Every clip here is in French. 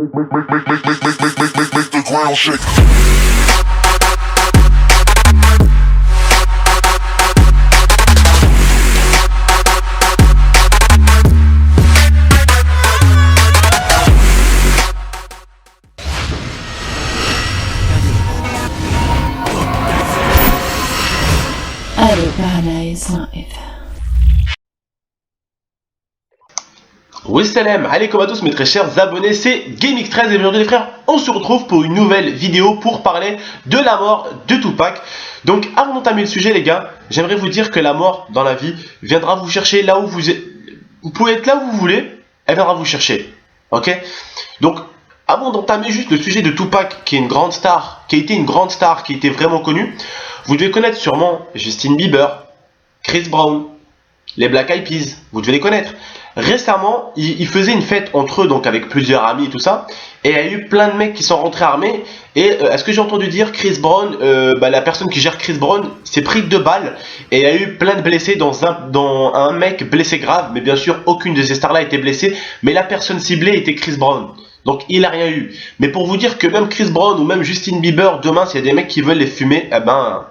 Make the ground shake. Allez, Paradise Live. Oui salam, alaikum à tous mes très chers abonnés, c'est GameX13 et aujourd'hui les frères, on se retrouve pour une nouvelle vidéo pour parler de la mort de Tupac. Donc avant d'entamer le sujet les gars, j'aimerais vous dire que la mort dans la vie viendra vous chercher là où vous êtes. Vous pouvez être là où vous voulez, elle viendra vous chercher. Ok. Donc avant d'entamer juste le sujet de Tupac qui est une grande star, qui a été une grande star, qui était vraiment connue, vous devez connaître sûrement Justin Bieber, Chris Brown, les Black Eyed Peas, vous devez les connaître. Récemment, ils faisaient une fête entre eux, donc avec plusieurs amis et tout ça, et il y a eu plein de mecs qui sont rentrés armés, et est-ce que j'ai entendu dire Chris Brown, la personne qui gère Chris Brown s'est pris 2 balles, et il y a eu plein de blessés, dans un mec blessé grave, mais bien sûr aucune de ces stars-là était blessée, mais la personne ciblée était Chris Brown. Donc il a rien eu. Mais pour vous dire que même Chris Brown ou même Justin Bieber, demain s'il y a des mecs qui veulent les fumer, eh ben,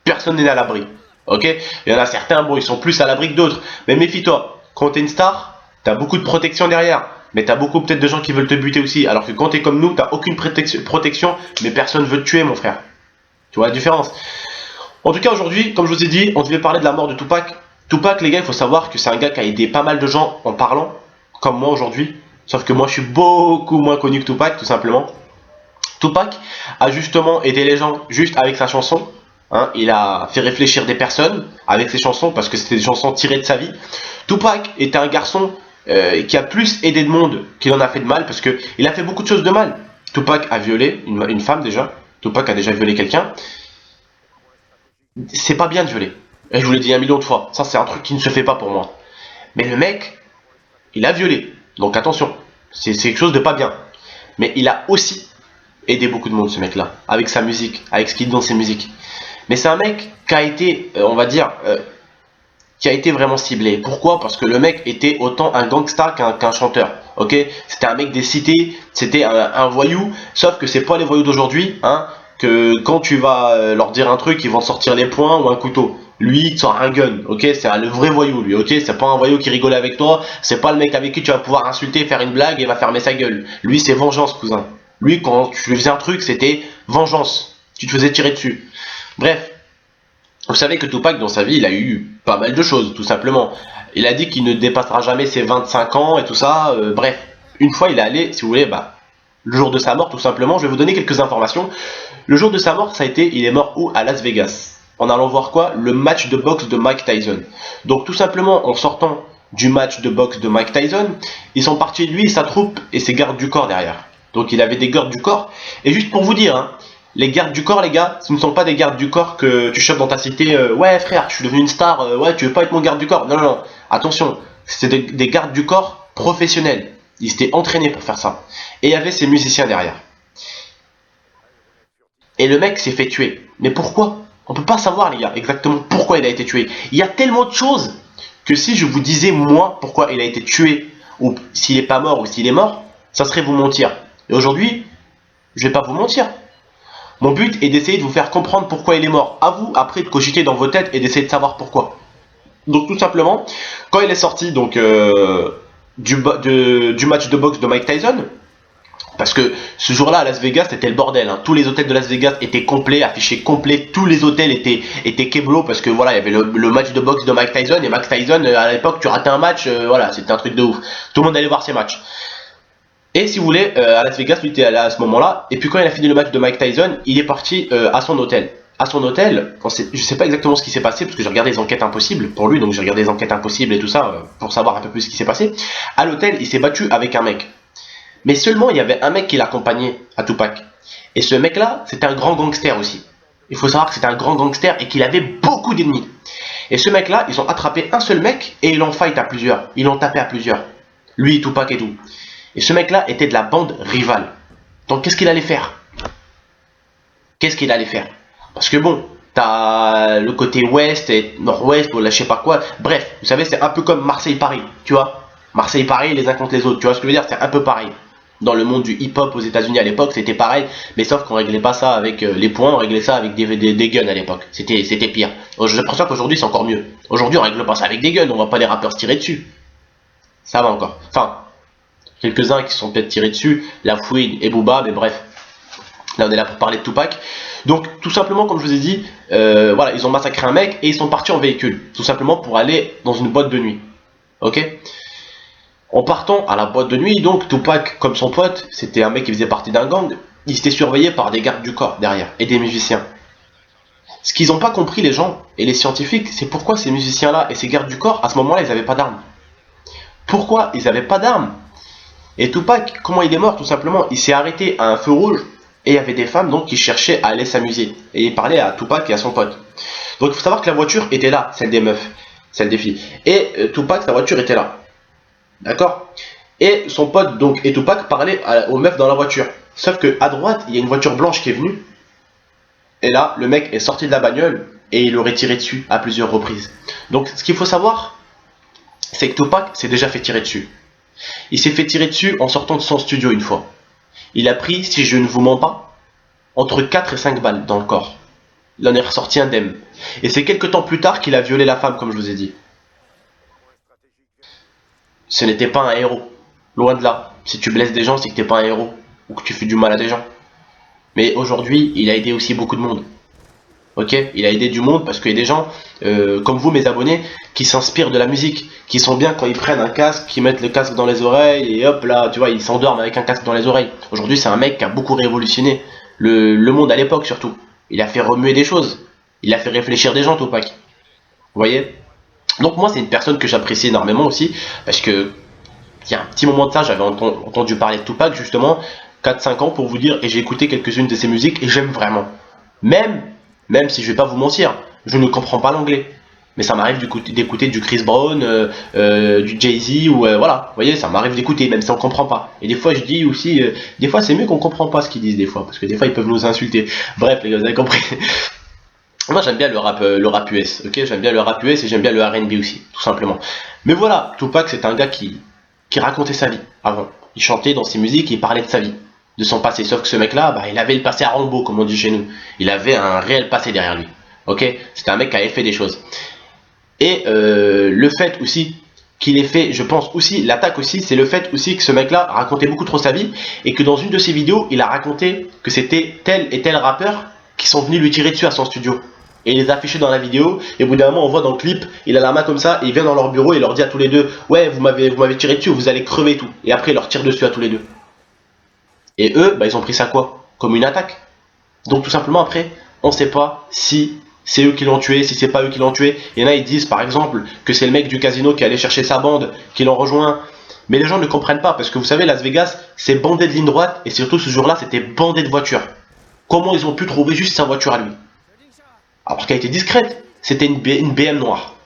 personne n'est à l'abri. Ok. Il y en a certains, bon, ils sont plus à l'abri que d'autres, mais méfie-toi. Quand t'es une star, t'as beaucoup de protection derrière, mais t'as beaucoup peut-être de gens qui veulent te buter aussi. Alors que quand t'es comme nous, t'as aucune protection, mais personne veut te tuer, mon frère. Tu vois la différence? En tout cas, aujourd'hui, comme je vous ai dit, on devait parler de la mort de Tupac. Tupac, les gars, il faut savoir que c'est un gars qui a aidé pas mal de gens en parlant, comme moi aujourd'hui. Sauf que moi, je suis beaucoup moins connu que Tupac, tout simplement. Tupac a justement aidé les gens juste avec sa chanson. Hein, il a fait réfléchir des personnes avec ses chansons parce que c'était des chansons tirées de sa vie. Tupac était un garçon qui a plus aidé de monde qu'il en a fait de mal parce qu'il a fait beaucoup de choses de mal. Tupac a violé une femme déjà. Tupac a déjà violé quelqu'un. C'est pas bien de violer. Et je vous l'ai dit 1 million de fois. Ça, c'est un truc qui ne se fait pas pour moi. Mais le mec, il a violé. Donc attention, c'est quelque chose de pas bien. Mais il a aussi aidé beaucoup de monde, ce mec-là, avec sa musique, avec ce qu'il dit dans ses musiques. Mais c'est un mec qui a été, on va dire, qui a été vraiment ciblé. Pourquoi? Parce que le mec était autant un gangsta qu'un chanteur. Ok? C'était un mec des cités, c'était un voyou. Sauf que c'est pas les voyous d'aujourd'hui, hein, que quand tu vas leur dire un truc, ils vont sortir les poings ou un couteau. Lui, il sort un gun, ok? C'est le vrai voyou, lui, ok? C'est pas un voyou qui rigole avec toi, c'est pas le mec avec qui tu vas pouvoir insulter, faire une blague et va fermer sa gueule. Lui, c'est vengeance, cousin. Lui, quand tu lui faisais un truc, c'était vengeance. Tu te faisais tirer dessus. Bref, vous savez que Tupac, dans sa vie, il a eu pas mal de choses, tout simplement. Il a dit qu'il ne dépassera jamais ses 25 ans et tout ça. Bref, une fois, il est allé, si vous voulez, le jour de sa mort, tout simplement, je vais vous donner quelques informations. Le jour de sa mort, ça a été, il est mort où? À Las Vegas. En allant voir quoi? Le match de boxe de Mike Tyson. Donc tout simplement, en sortant du match de boxe de Mike Tyson, ils sont partis, lui, sa troupe et ses gardes du corps derrière. Donc il avait des gardes du corps. Et juste pour vous dire, hein, les gardes du corps, les gars, ce ne sont pas des gardes du corps que tu chopes dans ta cité. Ouais frère, je suis devenu une star, ouais, tu veux pas être mon garde du corps? Non, non, non, attention, c'est des gardes du corps professionnels. Ils étaient entraînés pour faire ça. Et il y avait ces musiciens derrière. Et le mec s'est fait tuer. Mais pourquoi? On peut pas savoir, les gars, exactement pourquoi il a été tué. Il y a tellement de choses que si je vous disais, moi, pourquoi il a été tué, ou s'il est pas mort, ou s'il est mort, ça serait vous mentir. Et aujourd'hui, je vais pas vous mentir. Mon but est d'essayer de vous faire comprendre pourquoi il est mort. À vous, après, de cogiter dans vos têtes et d'essayer de savoir pourquoi. Donc, tout simplement, quand il est sorti donc, du match de boxe de Mike Tyson, parce que ce jour-là à Las Vegas, c'était le bordel. Hein. Tous les hôtels de Las Vegas étaient complets, affichés complets. Tous les hôtels étaient keblo parce que voilà, il y avait le match de boxe de Mike Tyson. Et Mike Tyson, à l'époque, tu ratais un match, voilà, c'était un truc de ouf. Tout le monde allait voir ses matchs. Et si vous voulez, à Las Vegas, lui était allé à ce moment-là. Et puis quand il a fini le match de Mike Tyson, il est parti à son hôtel. À son hôtel, je sais pas exactement ce qui s'est passé parce que j'ai regardé les enquêtes impossibles pour lui, donc j'ai regardé les enquêtes impossibles et tout ça pour savoir un peu plus ce qui s'est passé. À l'hôtel, il s'est battu avec un mec. Mais seulement il y avait un mec qui l'accompagnait à Tupac. Et ce mec-là, c'était un grand gangster aussi. Il faut savoir que c'était un grand gangster et qu'il avait beaucoup d'ennemis. Et ce mec-là, ils ont attrapé un seul mec et ils l'ont fight à plusieurs. Ils l'ont tapé à plusieurs. Lui, Tupac et tout. Et ce mec-là était de la bande rivale. Donc qu'est-ce qu'il allait faire? Qu'est-ce qu'il allait faire? Parce que bon, t'as le côté ouest et nord-ouest ou là je sais pas quoi. Bref, vous savez, c'est un peu comme Marseille-Paris, tu vois. Marseille-Paris les uns contre les autres, tu vois ce que je veux dire? C'est un peu pareil. Dans le monde du hip-hop aux États-Unis à l'époque, c'était pareil, mais sauf qu'on réglait pas ça avec les points, on réglait ça avec des guns à l'époque. C'était pire. J'ai l'impression qu'aujourd'hui c'est encore mieux. Aujourd'hui on règle pas ça avec des guns, on va pas les rappeurs se tirer dessus. Ça va encore. Enfin, quelques-uns qui se sont peut-être tirés dessus, La Fouine et Booba, mais bref. Là on est là pour parler de Tupac. Donc tout simplement comme je vous ai dit, voilà, ils ont massacré un mec et ils sont partis en véhicule. Tout simplement pour aller dans une boîte de nuit. Ok ? En partant à la boîte de nuit, donc Tupac, comme son pote, c'était un mec qui faisait partie d'un gang, il était surveillé par des gardes du corps derrière et des musiciens. Ce qu'ils n'ont pas compris les gens et les scientifiques, c'est pourquoi ces musiciens-là et ces gardes du corps, à ce moment-là, ils n'avaient pas d'armes. Pourquoi ils n'avaient pas d'armes? Et Tupac, comment il est mort? Tout simplement, il s'est arrêté à un feu rouge et il y avait des femmes donc qui cherchaient à aller s'amuser. Et il parlait à Tupac et à son pote. Donc il faut savoir que la voiture était là, celle des meufs, celle des filles. Et Tupac, sa voiture était là. D'accord? Et son pote donc et Tupac parlaient aux meufs dans la voiture. Sauf que à droite, il y a une voiture blanche qui est venue. Et là, le mec est sorti de la bagnole et il aurait tiré dessus à plusieurs reprises. Donc ce qu'il faut savoir, c'est que Tupac s'est déjà fait tirer dessus. Il s'est fait tirer dessus en sortant de son studio une fois. Il a pris, si je ne vous mens pas, entre 4 et 5 balles dans le corps. Il en est ressorti indemne. Et c'est quelques temps plus tard qu'il a violé la femme, comme je vous ai dit. Ce n'était pas un héros. Loin de là. Si tu blesses des gens, c'est que t'es pas un héros. Ou que tu fais du mal à des gens. Mais aujourd'hui, il a aidé aussi beaucoup de monde. Ok? Il a aidé du monde parce qu'il y a des gens, comme vous mes abonnés, qui s'inspirent de la musique. Qui sont bien quand ils prennent un casque, qui mettent le casque dans les oreilles et hop là, tu vois, ils s'endorment avec un casque dans les oreilles. Aujourd'hui, c'est un mec qui a beaucoup révolutionné le monde à l'époque surtout. Il a fait remuer des choses. Il a fait réfléchir des gens, Tupac. Vous voyez? Donc moi c'est une personne que j'apprécie énormément aussi, parce que il y a un petit moment de ça, j'avais entendu parler de Tupac justement, 4-5 ans pour vous dire, et j'ai écouté quelques-unes de ses musiques, et j'aime vraiment. Même si je vais pas vous mentir, je ne comprends pas l'anglais. Mais ça m'arrive d'écouter du Chris Brown, du Jay-Z, ou voilà, vous voyez, ça m'arrive d'écouter, même si on comprend pas. Et des fois je dis aussi, des fois c'est mieux qu'on comprend pas ce qu'ils disent des fois, parce que des fois ils peuvent nous insulter. Bref les gars, vous avez compris. Moi j'aime bien le rap US, ok, j'aime bien le rap US et j'aime bien le R&B aussi, tout simplement. Mais voilà, Tupac c'est un gars qui racontait sa vie avant. Il chantait dans ses musiques, il parlait de sa vie, de son passé. Sauf que ce mec-là, bah, il avait le passé à Rambo, comme on dit chez nous. Il avait un réel passé derrière lui, ok. C'était un mec qui avait fait des choses. Et le fait aussi qu'il ait fait, je pense aussi, l'attaque aussi, c'est le fait aussi que ce mec-là racontait beaucoup trop sa vie et que dans une de ses vidéos, il a raconté que c'était tel et tel rappeur qui sont venus lui tirer dessus à son studio. Et il les a affichés dans la vidéo, et au bout d'un moment on voit dans le clip, il a la main comme ça, et il vient dans leur bureau et il leur dit à tous les deux, ouais vous m'avez tiré dessus, vous allez crever et tout. Et après il leur tire dessus à tous les deux. Et eux, bah, ils ont pris ça quoi? Comme une attaque. Donc tout simplement après, on sait pas si c'est eux qui l'ont tué, si c'est pas eux qui l'ont tué. Il y en a ils disent par exemple que c'est le mec du casino qui allait chercher sa bande, qui l'ont rejoint. Mais les gens ne comprennent pas, parce que vous savez Las Vegas c'est bandé de ligne droite, et surtout ce jour là c'était bandé de voitures. Comment ils ont pu trouver juste sa voiture à lui? Alors qu'elle était discrète, c'était une BM noire.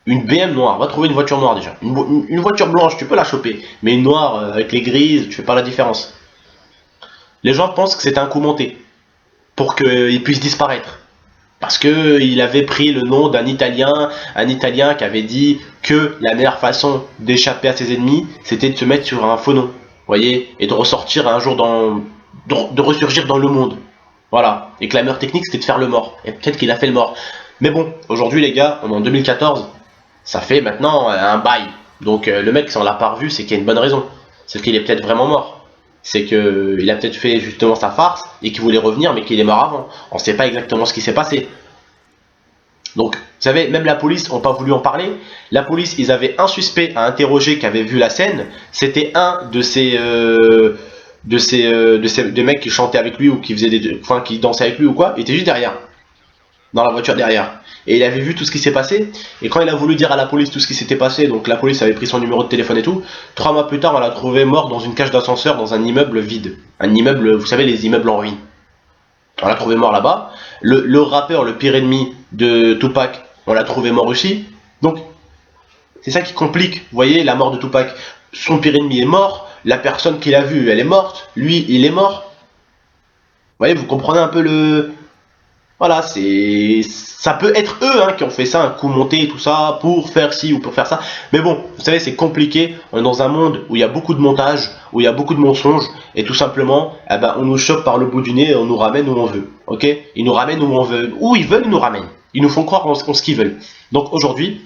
Une BM noire, va trouver une voiture noire déjà. Une voiture blanche, tu peux la choper. Mais une noire avec les grises, tu fais pas la différence. Les gens pensent que c'est un coup monté. Pour qu'il puisse disparaître. Parce qu'il avait pris le nom d'un Italien. Un Italien qui avait dit que la meilleure façon d'échapper à ses ennemis, c'était de se mettre sur un faux nom. Vous voyez? Et de ressortir un jour de ressurgir dans le monde. Voilà, et que la meilleure technique c'était de faire le mort, et peut-être qu'il a fait le mort. Mais bon, aujourd'hui les gars, on est en 2014, ça fait maintenant un bail. Donc le mec si on l'a pas revu, c'est qu'il y a une bonne raison. C'est qu'il est peut-être vraiment mort. C'est qu'il a peut-être fait justement sa farce, et qu'il voulait revenir, mais qu'il est mort avant. On sait pas exactement ce qui s'est passé. Donc, vous savez, même la police n'a pas voulu en parler. La police, ils avaient un suspect à interroger qui avait vu la scène. C'était un de ces mecs qui chantaient avec lui ou qui qui dansaient avec lui ou quoi, il était juste derrière, dans la voiture derrière, et il avait vu tout ce qui s'est passé. Et quand il a voulu dire à la police tout ce qui s'était passé, donc la police avait pris son numéro de téléphone et tout, 3 mois plus tard on l'a trouvé mort dans une cage d'ascenseur dans un immeuble vide, un immeuble, vous savez les immeubles en ruine. On l'a trouvé mort là-bas. Le rappeur, le pire ennemi de Tupac, on l'a trouvé mort aussi. Donc c'est ça qui complique, vous voyez, la mort de Tupac. Son pire ennemi est mort, la personne qu'il a vue, elle est morte, lui, il est mort. Vous voyez, vous comprenez un peu Voilà, ça peut être eux qui ont fait ça, un coup monté et tout ça, pour faire ci ou pour faire ça. Mais bon, vous savez, c'est compliqué. On est dans un monde où il y a beaucoup de montage, où il y a beaucoup de mensonges, et tout simplement, on nous chope par le bout du nez et on nous ramène où on veut. Ok? Ils nous ramènent où on veut. Où ils veulent, ils nous ramènent. Ils nous font croire en ce qu'ils veulent. Donc aujourd'hui,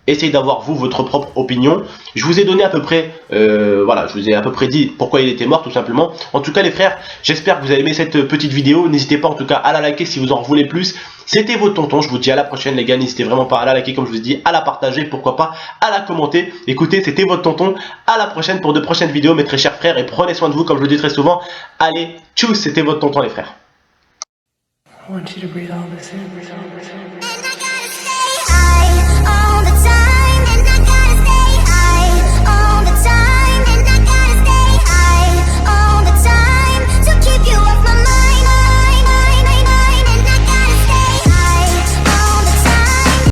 essayez d'avoir votre propre opinion. Je vous ai donné à peu près, voilà, je vous ai à peu près dit pourquoi il était mort tout simplement. En tout cas les frères, j'espère que vous avez aimé cette petite vidéo. N'hésitez pas en tout cas à la liker si vous en voulez plus. C'était votre tonton, je vous dis à la prochaine les gars. N'hésitez vraiment pas à la liker comme je vous ai dit, à la partager, pourquoi pas à la commenter. Écoutez, c'était votre tonton, à la prochaine pour de prochaines vidéos mes très chers frères. Et prenez soin de vous comme je le dis très souvent. Allez, tchuss, c'était votre tonton les frères. I want you to breathe all this in.